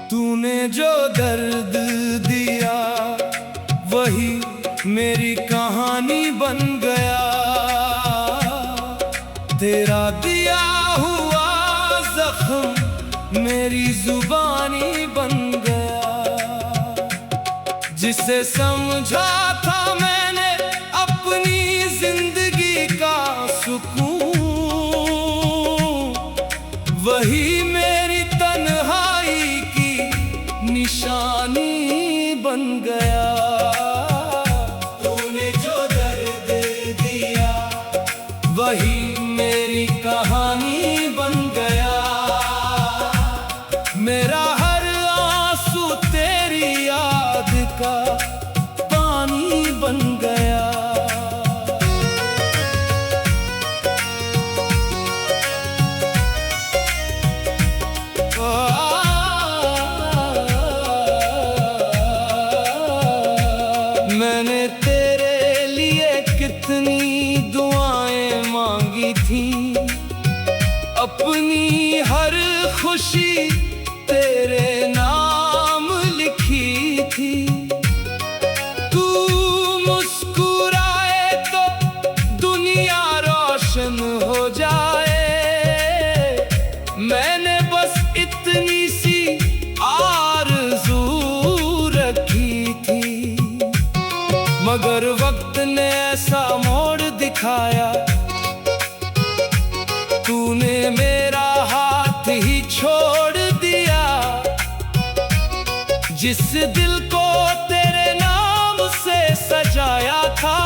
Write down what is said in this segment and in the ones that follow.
तूने जो दर्द दिया वही मेरी कहानी बन गया। तेरा दिया हुआ जख्म मेरी जुबानी बन गया। जिसे समझा था मैंने अपनी जिंदगी का सुकून, वही मेरी तन्हाई की निशानी बन गया। तूने जो दर्द दिया वही मेरी कहानी बन गया। मेरा हर आंसू तेरी याद का पानी बन गया। मैंने तेरे लिए कितनी दुआएं मांगी थी, अपनी हर खुशी तेरे नाम लिखी थी। तू मुस्कुराए तो दुनिया रोशन हो जाए, मैंने बस इतनी सी आरज़ू रखी थी। मगर वक्त ने ऐसा मोड़ दिखाया, तूने मेरा हाथ ही छोड़ दिया। जिस दिल को तेरे नाम से सजाया था,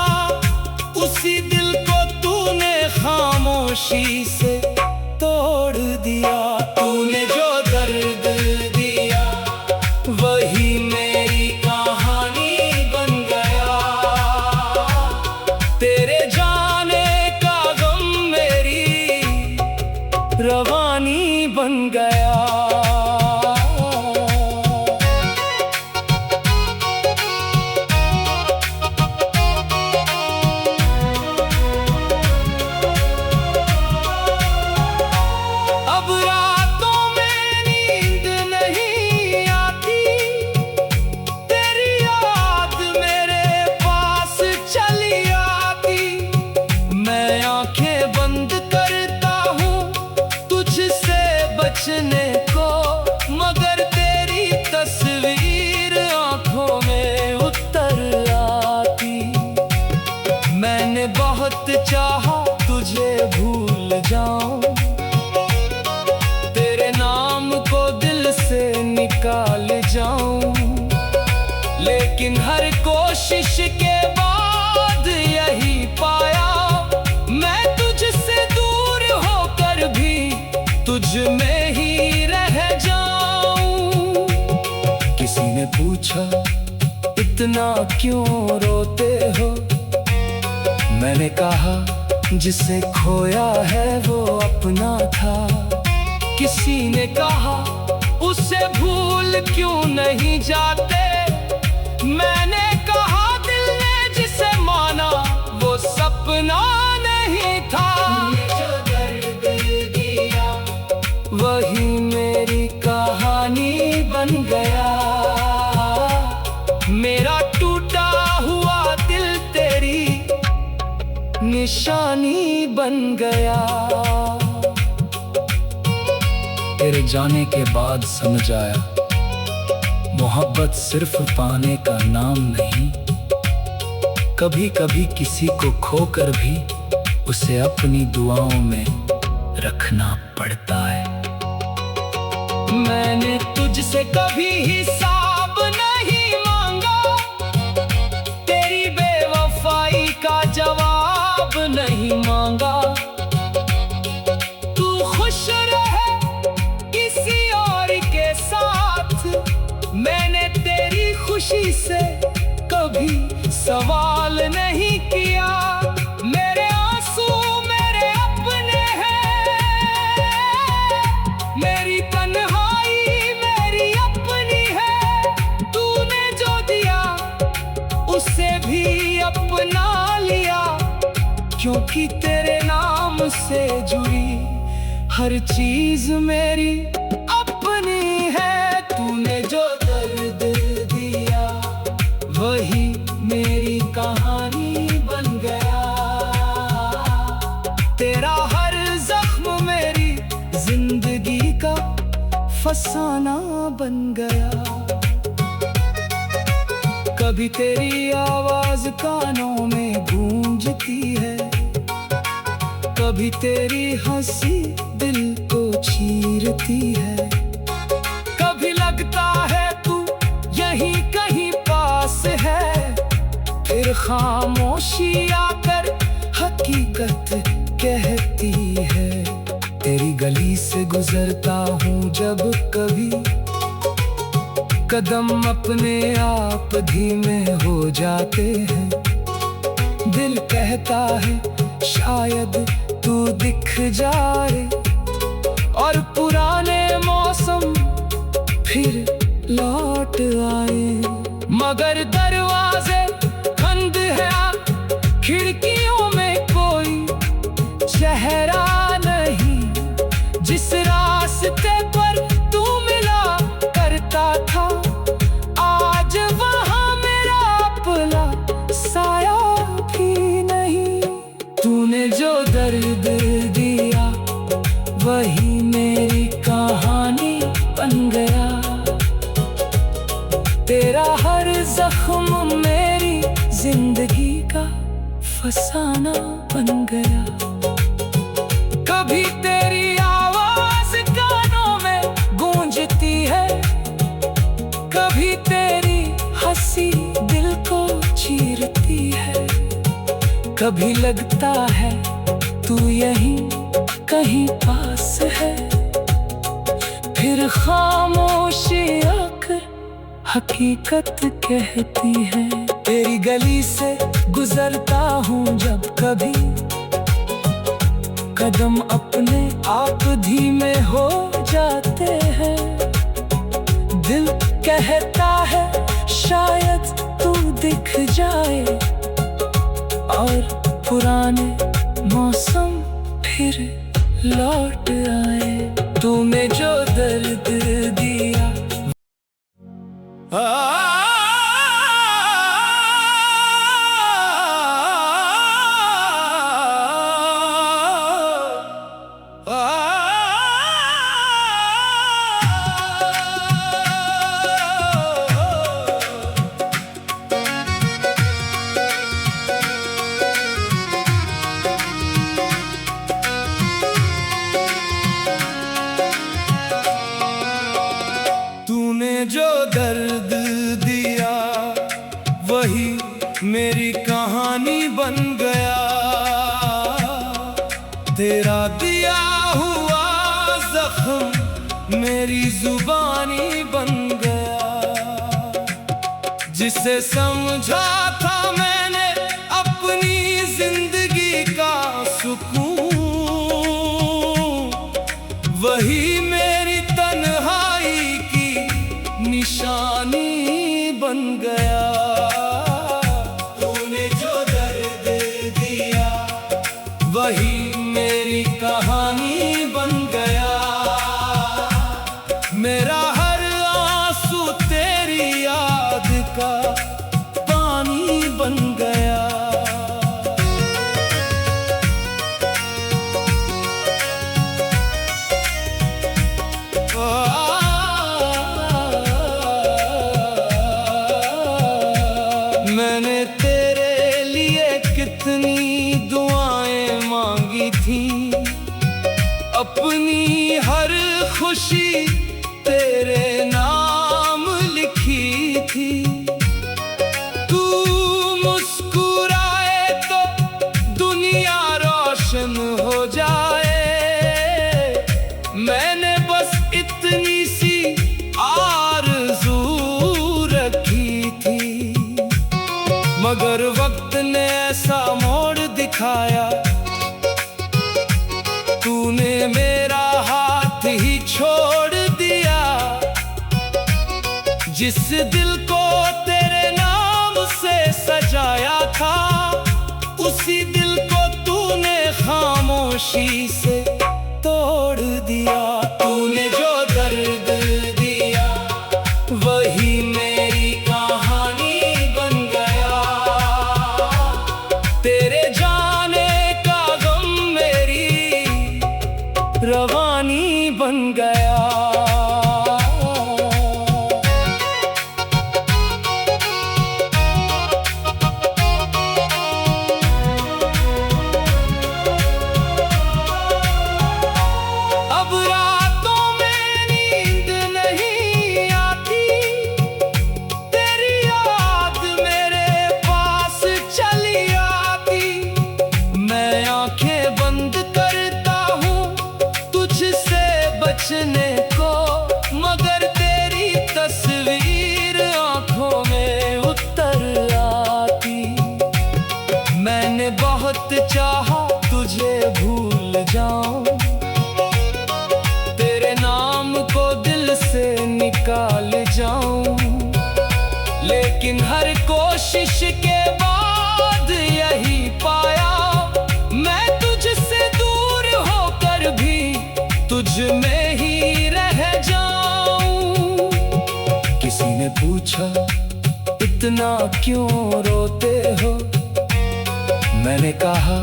उसी दिल को तूने खामोशी से तोड़ दिया। तूने जो दर्द दिया वही मेरी कहानी बन गया। तेरे जाने का गम मेरी रवानी बन गया। अब रातों में नींद नहीं आती, तेरी याद मेरे पास चली आती। मैं आंखें बंद करता हूँ तुझसे बचने को, मगर तेरी तस्वीर आंखों में उतर आती। मैंने बहुत चाहा तुझे भूल जाऊं, तेरे नाम को दिल से निकाल जाऊं, लेकिन हर कोशिश के बाद यही पाया, मैं तुझसे दूर होकर भी तुझ में ही रह जाऊं। किसी ने पूछा इतना क्यों रोते हो, मैंने कहा जिसे खोया है वो अपना था। किसी ने कहा उसे भूल क्यों नहीं जाते, मैंने कहा दिल ने जिसे माना वो सपना नहीं था। जो दर्द दिया वही मेरी कहानी बन गया। मेरा टूटा हुआ दिल तेरी निशानी बन गया। तेरे जाने के बाद समझ आया, मोहब्बत सिर्फ पाने का नाम नहीं, कभी कभी किसी को खोकर भी उसे अपनी दुआओं में रखना पड़ता है। मैंने तुझसे कभी हिसाब नहीं मांगा, तेरी बेवफाई का जवाब नहीं मांगा। तू खुश रहे किसी और के साथ, मैंने तेरी खुशी से कभी सवाल नहीं किया। मेरे आंसू मेरे अपने हैं, मेरी तन्हाई मेरी अपनी है। तूने जो दिया उसे भी अपना लिया, क्योंकि तेरे नाम से जुड़ी हर चीज मेरी अपनी है। तूने जो दर्द दिया वही मेरी कहानी बन गया। तेरा हर जख्म मेरी जिंदगी का फसाना बन गया। कभी तेरी आवाज कानों में गूंजती है, कभी तेरी हंसी दिल को चीरती है। कभी लगता है तू यहीं कहीं पास है, फिर खामोशी आकर हकीकत कहती है। तेरी गली से गुजरता हूँ जब कभी, कदम अपने आप धीमे हो जाते हैं। दिल कहता है शायद तू दिख जाए, और पुराने मौसम फिर लौट आए। मगर दरवाजे बंद हैं, खिड़कियों में कोई चेहरा नहीं। जिस रास्ते पर तू मिला करता था, आज वहाँ मेरा अपना साया भी नहीं। तूने जो दर्द दिया वही मेरी कहानी बन गया। तेरा हर जख्म मेरी जिंदगी का फसाना बन गया। कभी तेरी आवाज कानों में गूंजती है, कभी तेरी हंसी दिल को चीरती है। कभी लगता है तू यहीं कहीं पास है, फिर खामोशी आकर हकीकत कहती है। तेरी गली से गुजरता हूँ जब कभी, कदम अपने आप धीमे हो जाते हैं। दिल कहता है शायद तू दिख जाए, और पुराने मौसम फिर लौट आए। तूने जो दर्द दिया जो दर्द दिया वही मेरी कहानी बन गया। तेरा दिया हुआ जख्म मेरी जुबानी बन गया। जिसे समझा था मैंने अपनी जिंदगी का सुकून, वही मेरी तन्हाई की निशानी बन गया। तूने जो दर्द दिया वही मेरी कहानी बन गया। मेरा हर आंसू तेरी याद का पानी बन गया। सिखाया। तूने मेरा हाथ ही छोड़ दिया, जिस दिल को तेरे नाम से सजाया था, उसी दिल को तूने खामोशी से तोड़ दिया। तूने जो दर्द दिया वही मेरी कहानी बन गया। तेरे जाने का गम मेरी रवानी बन गया। बचने को, मगर तेरी तस्वीर आंखों में उतर आती। मैंने बहुत चाहा तुझे भूल जाऊं, तेरे नाम को दिल से निकाल जाऊं, लेकिन हर कोशिश के बाद यही पाया, मैं तुझसे दूर होकर भी तुझ में ही रह जाऊं। किसी ने पूछा इतना क्यों रोते हो, मैंने कहा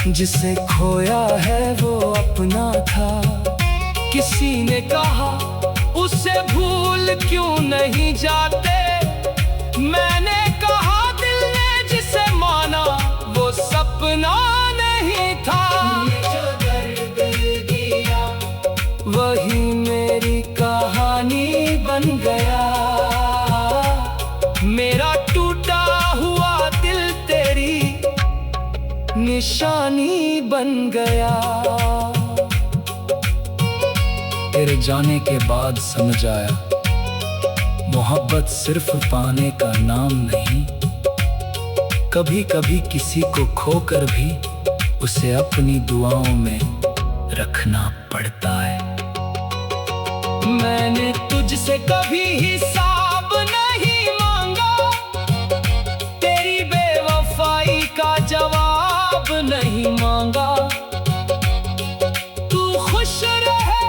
जिसे खोया है वो अपना था। किसी ने कहा उसे भूल क्यों नहीं जाते, मैंने कहा दिल ने जिसे माना वो सपना नहीं था। वही मेरी कहानी बन गया, मेरा टूटा हुआ दिल तेरी निशानी बन गया। तेरे जाने के बाद समझ आया, मोहब्बत सिर्फ पाने का नाम नहीं, कभी कभी किसी को खोकर भी उसे अपनी दुआओं में रखना पड़ता है। मैंने तुझसे कभी हिसाब नहीं मांगा, तेरी बेवफाई का जवाब नहीं मांगा। तू खुश रहे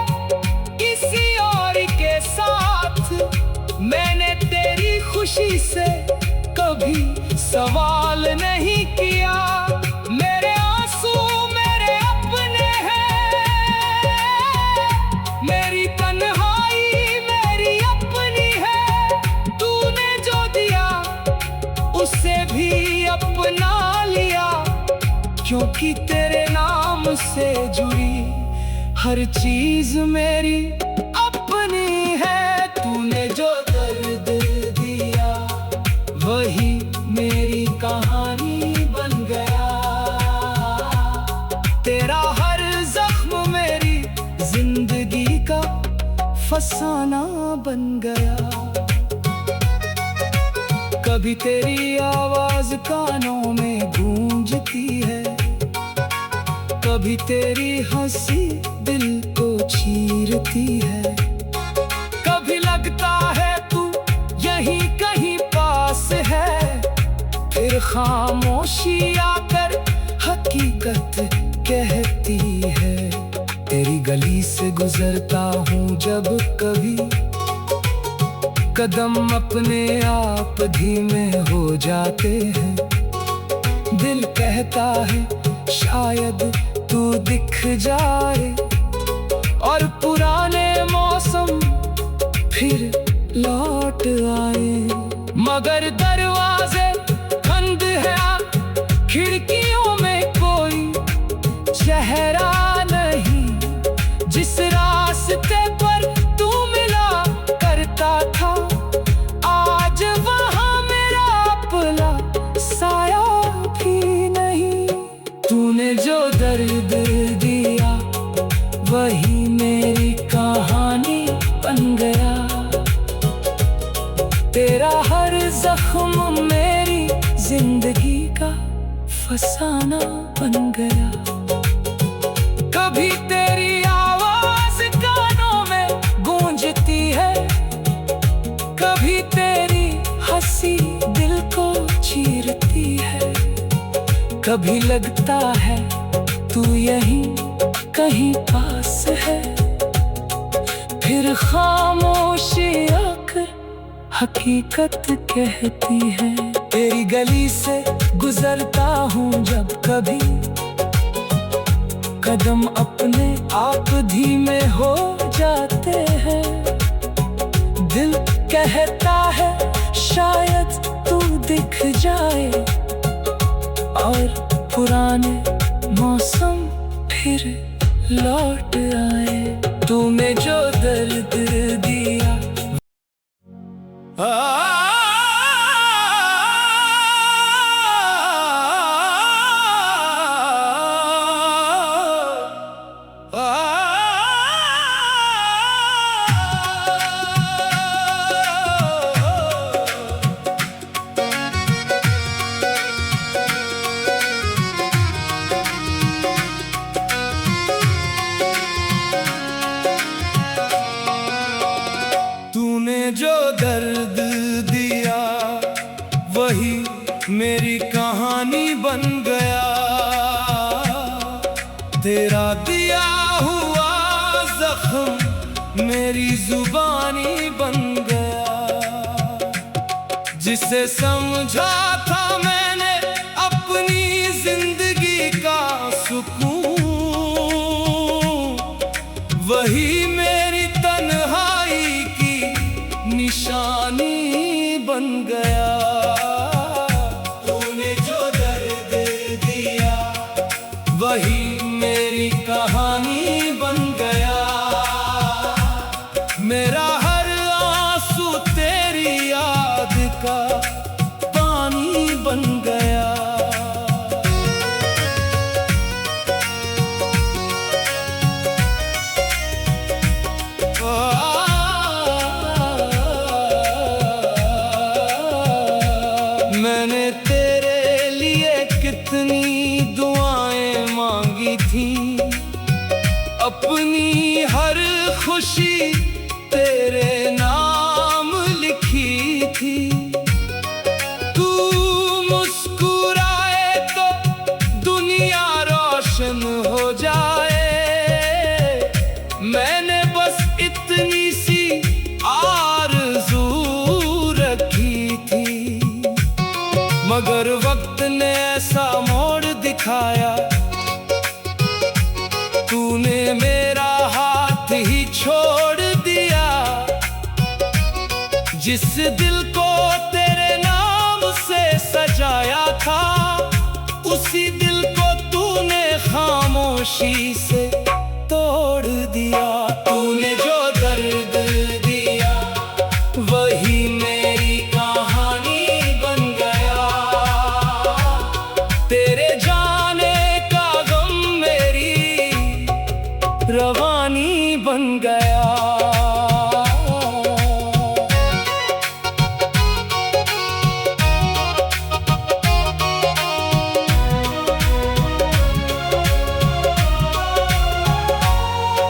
किसी और के साथ, मैंने तेरी खुशी से कभी सवाल नहीं किया। मेरे आंसू मेरे अपने हैं, मेरी तन्हाई मेरी अपनी है। तूने जो दिया उसे भी अपना लिया, क्योंकि तेरे नाम से जुड़ी हर चीज मेरी अपनी है। तूने जो दर्द दिया वही मेरी कहानी बन गया, तेरा हर जख्म मेरी जिंदगी का फसाना बन गया। कभी तेरी आवाज कानों में गूंजती है, कभी तेरी हंसी दिल को चीरती है। कभी लगता है तू यहीं कहीं पास है, फिर खामोशी आकर हकीकत कहती है। तेरी गली से गुजरता हूँ जब कभी, कदम अपने आप धीमे हो जाते हैं। दिल कहता है शायद तू दिख जाए, और पुराने मौसम फिर लौट आए। मगर दरवाजे बंद है, खिड़कियों में कोई चेहरा नहीं। जिस रास्ते पर तू मिला करता था, आज वहाँ मेरा अपना साया भी नहीं। तूने जो दर्द दिया वही मेरी कहानी बन गया, तेरा हर जख्म मेरी जिंदगी का फसाना बन गया। कभी तेरी आवाज कानों में गूंजती है, कभी तेरी हंसी दिल को चीरती है। कभी लगता है तू यहीं कहीं पास है, फिर खामोशी आकर हकीकत कहती है। तेरी गली से गुजरता हूँ जब कभी, कदम अपने आप धीमे हो जाते हैं। दिल कहता है शायद तू दिख जाए, और पुराने मौसम फिर लौट आए। तूने जो दर्द दिया जो दर्द दिया वही मेरी कहानी बन गया। तेरा दिया हुआ जख्म मेरी जुबानी बन गया। जिसे समझा था मैंने अपनी जिंदगी का सुकून, वही मेरी तन्हाई की निशानी बन गया। तूने जो दर्द दिया वही मेरी कहानी बन गया। मेरा हर आंसू तेरी याद का पानी बन गया। मैंने तेरे लिए कितनी दुआएं मांगी थी, अपनी हर खुशी तेरे नाम लिखी थी। तू मुस्कुराए तो दुनिया रोशन हो जाए, मैंने बस इतनी सी आरज़ू रखी थी। मगर वक्त ने ऐसा मोड़ दिखाया, तूने मेरा हाथ ही छोड़ दिया। जिस दिल को तेरे नाम से सजाया था, उसी दिल को तूने खामोशी से तोड़ दिया। तूने जो दर्द दिया वही मेरी कहानी बन गया। तेरे जाने का गम मेरी रवानी बन गया।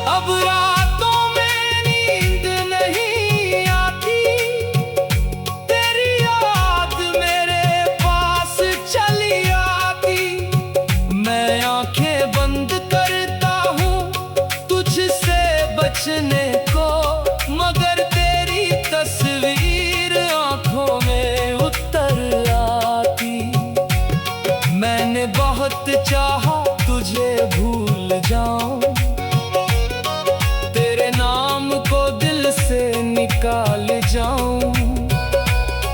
अब रातों में नींद नहीं आती, तेरी याद मेरे पास चली आती। मैं आंखें बंद करता हूँ तुझसे बचने को, मगर तेरी तस्वीर आंखों में उतर आती। मैंने बहुत चाहा तुझे भूल जाऊं, तेरे नाम को दिल से निकाल जाऊं,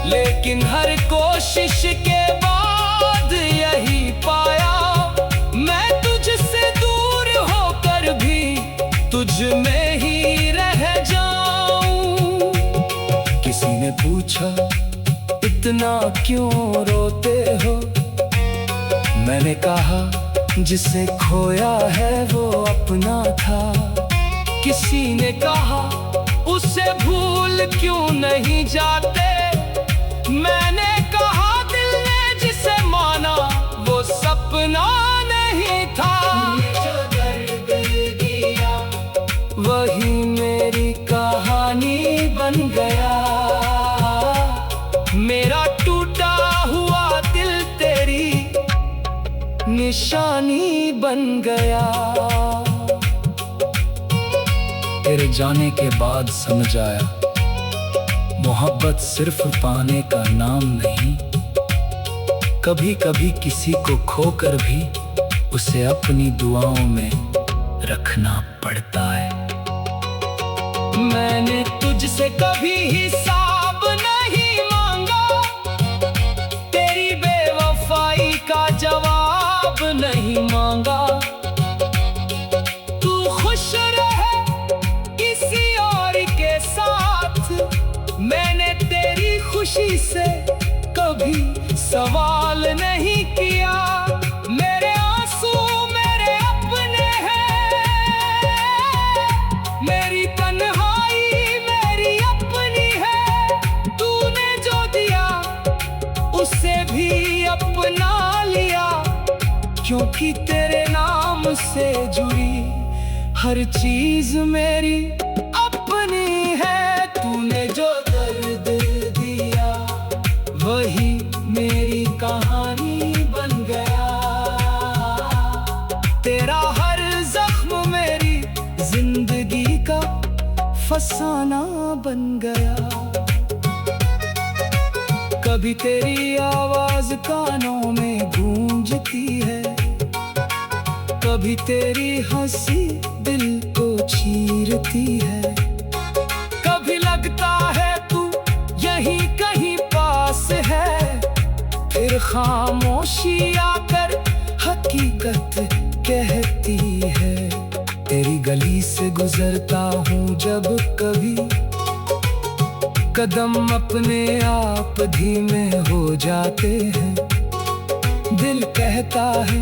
लेकिन हर कोशिश के बाद यही पाया, मैं तुझसे दूर होकर भी तुझ में ही रह जाऊं। किसी ने पूछा इतना क्यों रोते हो, मैंने कहा जिसे खोया है वो अपना था। किसी ने कहा उसे भूल क्यों नहीं जाते, मैंने कहा दिल ने जिसे माना वो सब निशानी बन गया। तेरे जाने के बाद समझ आया, मोहब्बत सिर्फ पाने का नाम नहीं, कभी कभी किसी को खोकर भी उसे अपनी दुआओं में रखना पड़ता है। मैंने तुझसे कभी हिसाब नहीं मांगा, तेरी बेवफाई का जवाब नहीं मांगा। तू खुश रहे किसी और के साथ, मैंने तेरी खुशी से कभी सवाल नहीं किया। मेरे आंसू मेरे अपने हैं, मेरी तन्हाई मेरी अपनी है। तूने जो दिया उसे भी अपना लिया, क्योंकि तेरे नाम से जुड़ी हर चीज मेरी अपनी है। तूने जो दर्द दिया वही मेरी कहानी बन गया। तेरा हर जख्म मेरी जिंदगी का फसाना बन गया। कभी तेरी आवाज कानों में गूंजती है, कभी तेरी हंसी दिल को चीरती है। कभी लगता है तू यहीं कहीं पास है, फिर खामोशी आकर हकीकत कहती है। तेरी गली से गुजरता हूँ जब कभी, कदम अपने आप धीमे हो जाते हैं। दिल कहता है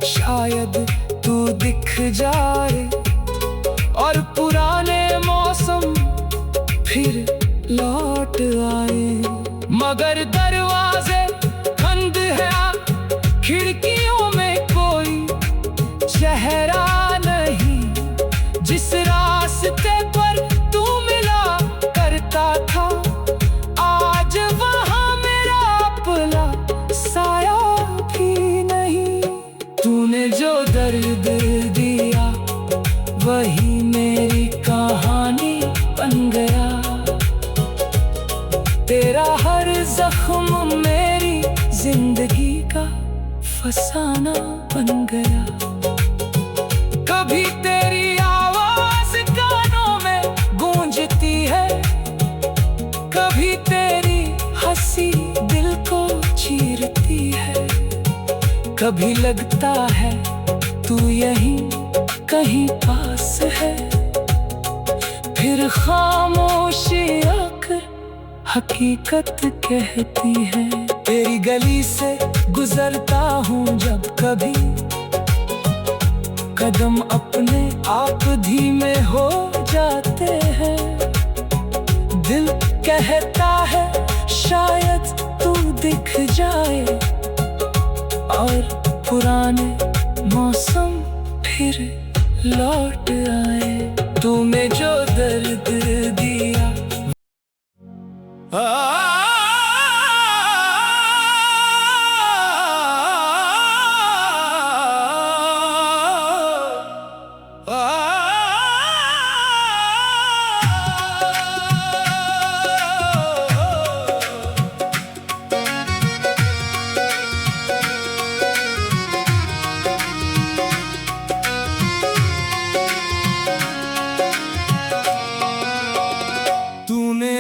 शायद तू दिख जाए, और पुराने मौसम फिर लौट आए। मगर दरवाजे बंद है, खिड़कियों में कोई चेहरा नहीं। जिस रास्ते पर तू मिला करता था, आज वहाँ मेरा अपना साया भी नहीं। तूने जो दर्द दिया वही मेरी कहानी बन गया। तेरा हर जख्म मेरी जिंदगी का फसाना बन गया। कभी तेरी आवाज कानों में गूंजती है, कभी तेरी हंसी दिल को चीरती है। कभी लगता है तू यहीं कहीं पास है, फिर खामोशी आकर हकीकत कहती है। तेरी गली से गुजरता हूँ जब कभी, कदम अपने आप धीमे हो जाते हैं। दिल कहता है शायद तू दिख जाए, और पुराने मौसम फिर लौट आए। तूने जो दर्द दिया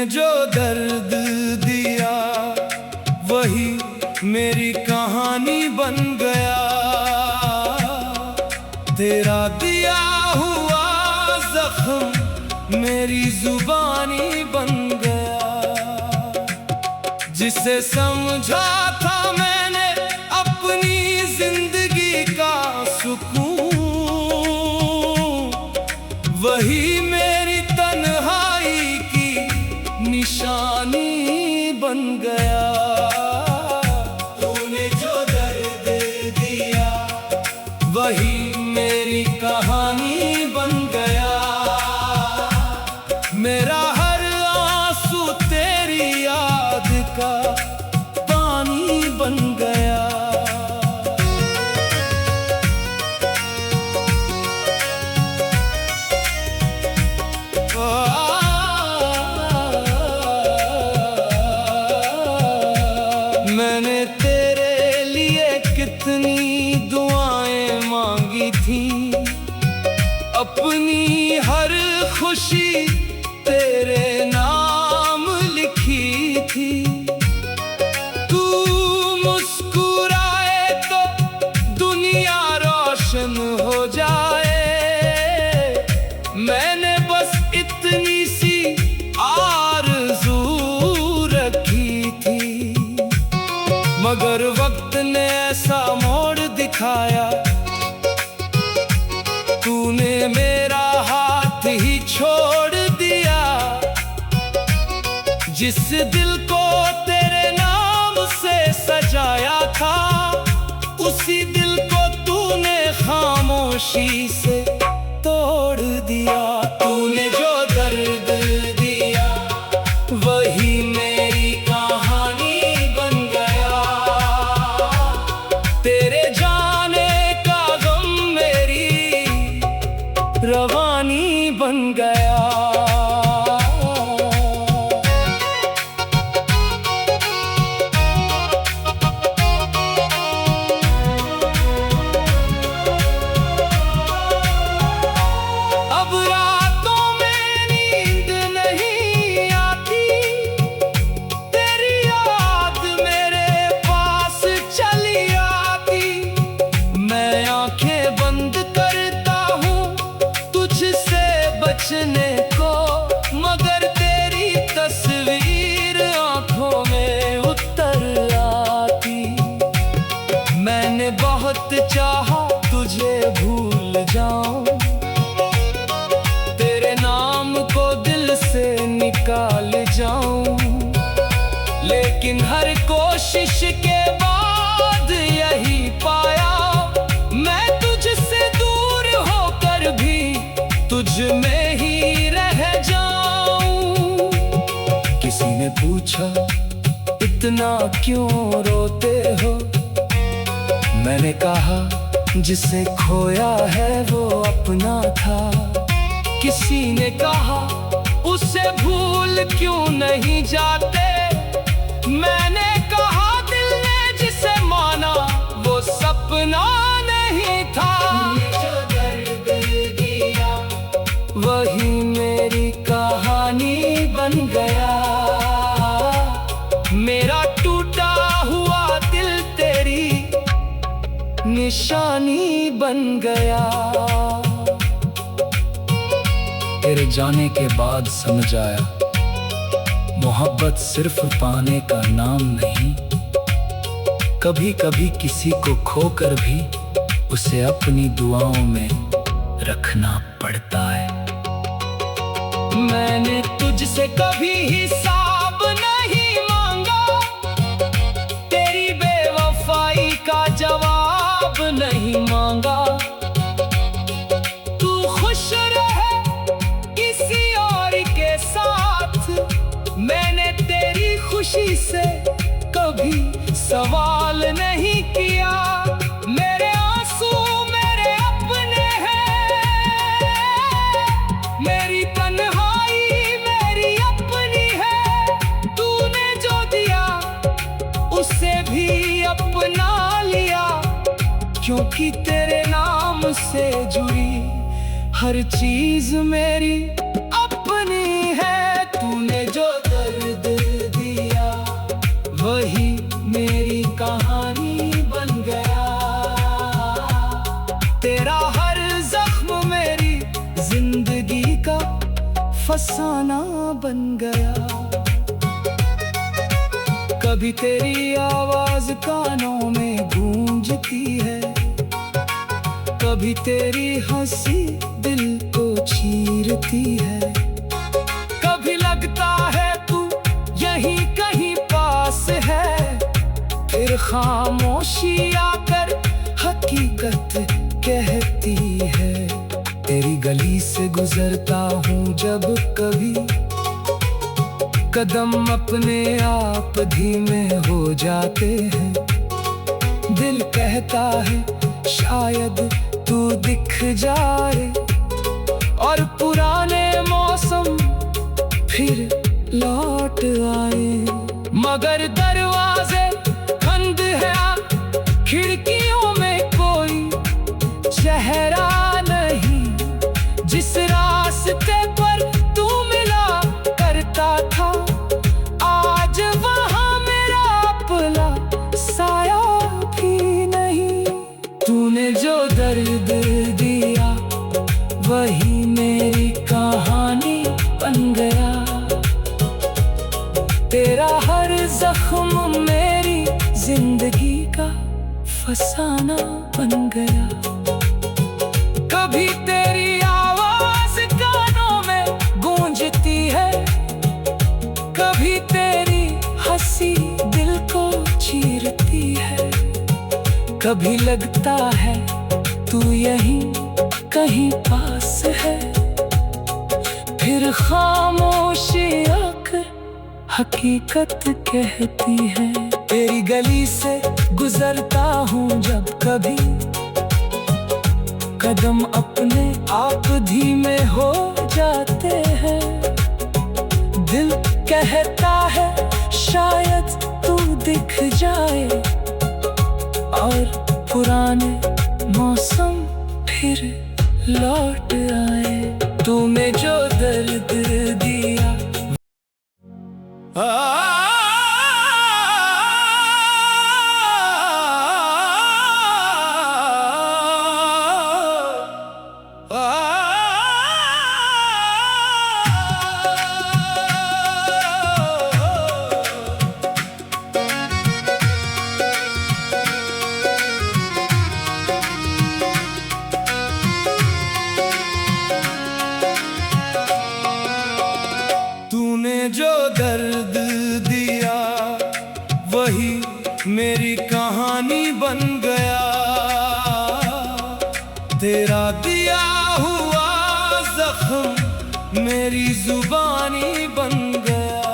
जो दर्द दिया वही मेरी कहानी बन गया। तेरा दिया हुआ जख्म मेरी जुबानी बन गया। जिसे समझा था मैंने अपनी जिंदगी का सुकून, वही मेरी तन्हाई की निशानी बन गया। तूने जो दर्द दिया वही मेरी कहानी बन गया। मेरा हर आंसू तेरी याद का पानी बन गया। मैंने तेरे लिए कितनी दुआएं मांगी थी, अपनी हर खुशी तेरे नाम लिखी थी। तू मुस्कुराए तो दुनिया रोशन हो जाए, मैंने बस इतनी सी आरज़ू रखी थी। मगर वक्त ने ऐसा मोड़ दिखाया, तूने मेरा हाथ ही छोड़ दिया। जिस दिल को तेरे नाम से सजाया था, उसी दिल को तूने खामोशी से तोड़ दिया। तूने जो दर्द दिया वही मेरी कहानी बन गया, तेरे जाने का गम मेरी रवानी बन गया। अब रातों में नींद नहीं आती, तेरी याद मेरे पास चली आती। मैं आंखें बंद करता हूँ तुझसे बचने को, मगर तेरी तस्वीर आंखों में उतर आती। मैंने बहुत चाहा तुझे भूल जाऊं, तेरे नाम को दिल से निकाल जाऊं, लेकिन हर कोशिश के बाद यही पाया, मैं तुझसे दूर होकर भी तुझ में ही रह जाऊं। किसी ने पूछा इतना क्यों रोते हो, मैंने कहा जिसे खोया है वो अपना था। किसी ने कहा उसे भूल क्यों नहीं जाते, मैंने कहा दिल ने जिसे माना वो सपना नहीं था। जो दर्द दिया वही मेरी कहानी बन गया, मेरा टूटा हुआ दिल तेरी निशानी बन गया। तेरे जाने के बाद समझ आया, मोहब्बत सिर्फ पाने का नाम नहीं, कभी कभी किसी को खोकर भी उसे अपनी दुआओं में रखना पड़ता है। मैंने तुझसे कभी हिसाब नहीं मांगा, तेरी बेवफाई का जवाब नहीं मांगा। तू खुश रहे किसी और के साथ, मैंने तेरी खुशी से कभी सवाल नहीं किया। मेरे आंसू मेरे अपने हैं, मेरी तन्हाई मेरी अपनी है। तूने जो दिया उसे भी अपना लिया, क्योंकि तेरे नाम से जुड़ी हर चीज मेरी अपनी है। तूने जो दर्द दिया वही मेरी कहानी बन गया, तेरा हर जख्म मेरी जिंदगी का फसाना बन गया। कभी तेरी आवाज कानों में गूंजती है, कभी तेरी हंसी दिल को चीरती है। कभी लगता है तू यहीं कहीं पास है, फिर खामोशी आकर हकीकत कहती है। तेरी गली से गुजरता हूँ जब कभी, कदम अपने आप धीमे हो जाते हैं। दिल कहता है शायद तू दिख जाए, और पुराने मौसम फिर लौट आए। मगर दरवाजे जख्म मेरी जिंदगी का फसाना बन गया। कभी तेरी आवाज कानों में गूंजती है, कभी तेरी हंसी दिल को चीरती है। कभी लगता है तू यहीं कहीं पास है, फिर खामोशी आकर हकीकत कहती है। तेरी गली से गुजरता हूँ जब कभी, कदम अपने आप धीमे हो जाते हैं। दिल कहता है शायद तू दिख जाए, और पुराने मौसम फिर लौट आए। तूने जो दर्द दिया जो दर्द दिया वही मेरी कहानी बन गया। तेरा दिया हुआ जख्म मेरी जुबानी बन गया।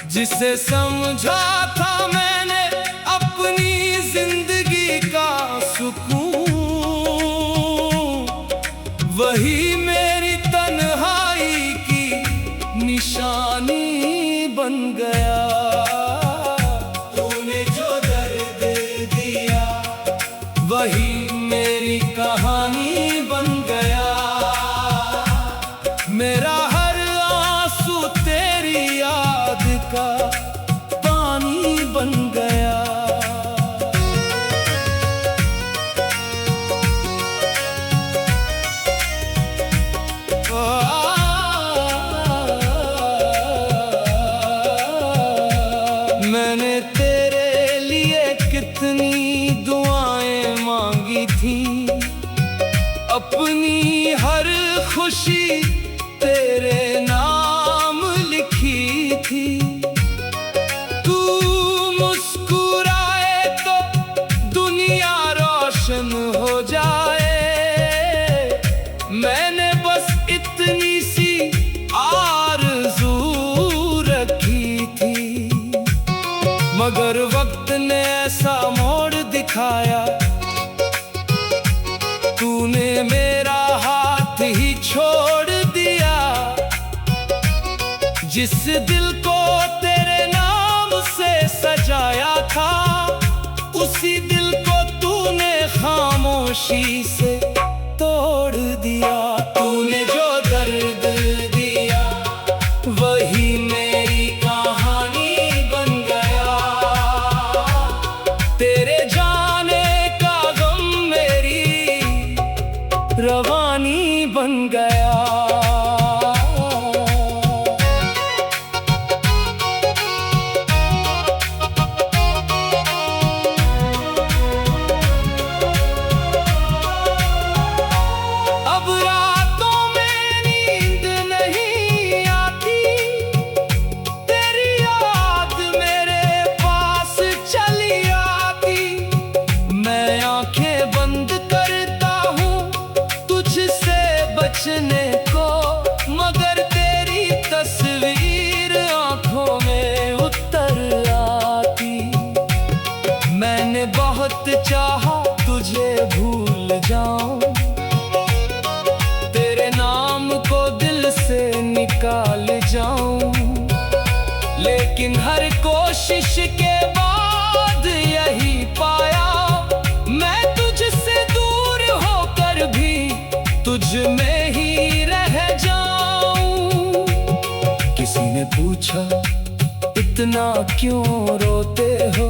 जिसे समझा था मैंने अपनी जिंदगी का सुकून, वही मेरी तन्हाई की निशानी बन गया। तूने जो दर्द दिया वही मेरी कहानी बन गया। मेरा हर आंसू तेरी याद का पानी बन गया। मैंने तेरे लिए कितनी दुआएं मांगी थी, अपनी हर खुशी तेरे नाम लिखी थी। तू मुस्कुराए तो दुनिया रोशन हो जाए, मैंने बस इतनी सी आरज़ू रखी थी। मगर वक्त ने ऐसा मोड़ दिखाया, तूने मेरा हाथ ही छोड़ दिया। जिस दिल को तेरे नाम से सजाया था, उसी दिल को तूने खामोशी से तोड़ दिया। तूने जो दर्द दिया वही मेरी कहानी बन गया। तेरे जाने का गम मेरी रवानी बन गया। अब रातों में नींद नहीं आती, तेरी याद मेरे पास चली आती। मैं आंखें बंद करता हूँ तुझसे बचने को, मगर तेरी तस्वीर आंखों में उतर आती। मैंने बहुत चाहा तुझे भूल जाऊं, तेरे नाम को दिल से निकाल जाऊं, लेकिन हर कोशिश के बाद यही पाया, मैं तुझसे दूर होकर भी तुझ में ही रह जाऊं। किसी ने पूछा इतना क्यों रोते हो,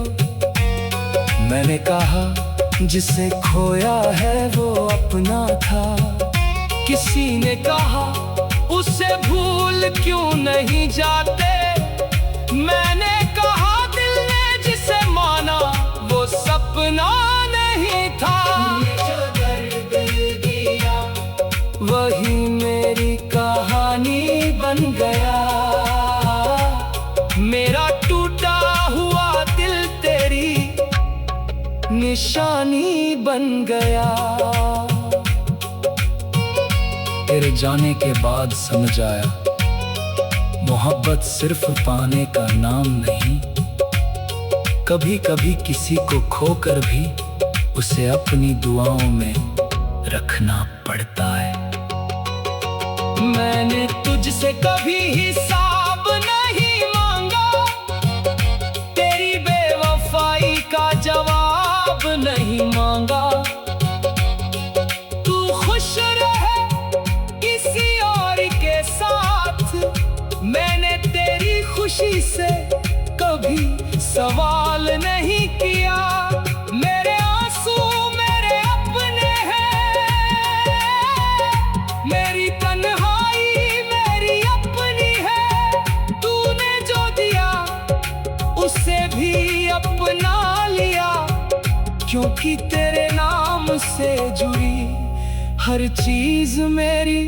मैंने कहा जिसे खोया है वो अपना था। किसी ने कहा उसे भूल क्यों नहीं जाते, मैं मेरा टूटा हुआ दिल तेरी निशानी बन गया। तेरे जाने के बाद समझ आया, मोहब्बत सिर्फ पाने का नाम नहीं, कभी कभी किसी को खोकर भी उसे अपनी दुआओं में रखना पड़ता है। मैंने तुझसे कभी हिसाब नहीं मांगा, तेरी बेवफाई का जवाब नहीं मांगा। तू खुश रहे किसी और के साथ, मैंने तेरी खुशी से कभी सवाल नहीं किया। मेरे आंसू मेरे अपने हैं, मेरी तन्हाई मेरी अपनी है। तूने जो दिया उसे भी अपना लिया, क्योंकि तेरे नाम से जुड़ी हर चीज मेरी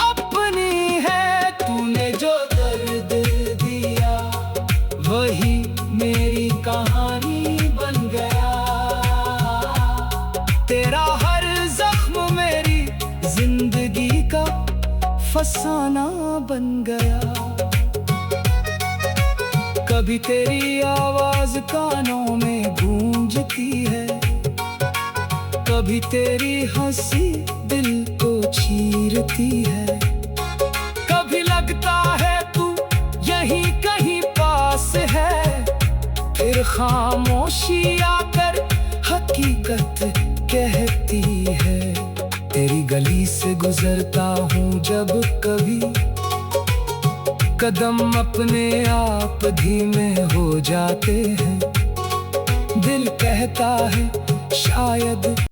अपनी है। तूने जो दर्द दिया वही मेरी कहानी बन गया। तेरा हर जख्म मेरी जिंदगी का फसाना बन गया। कभी तेरी आवाज कानों में गूंजती है, कभी तेरी हंसी दिल को चीरती है। कभी लगता है तू यहीं कहीं पास है, फिर खामोशी आकर हकीकत कहती है। तेरी गली से गुजरता हूँ जब कभी, कदम अपने आप धीमे हो जाते हैं। दिल कहता है शायद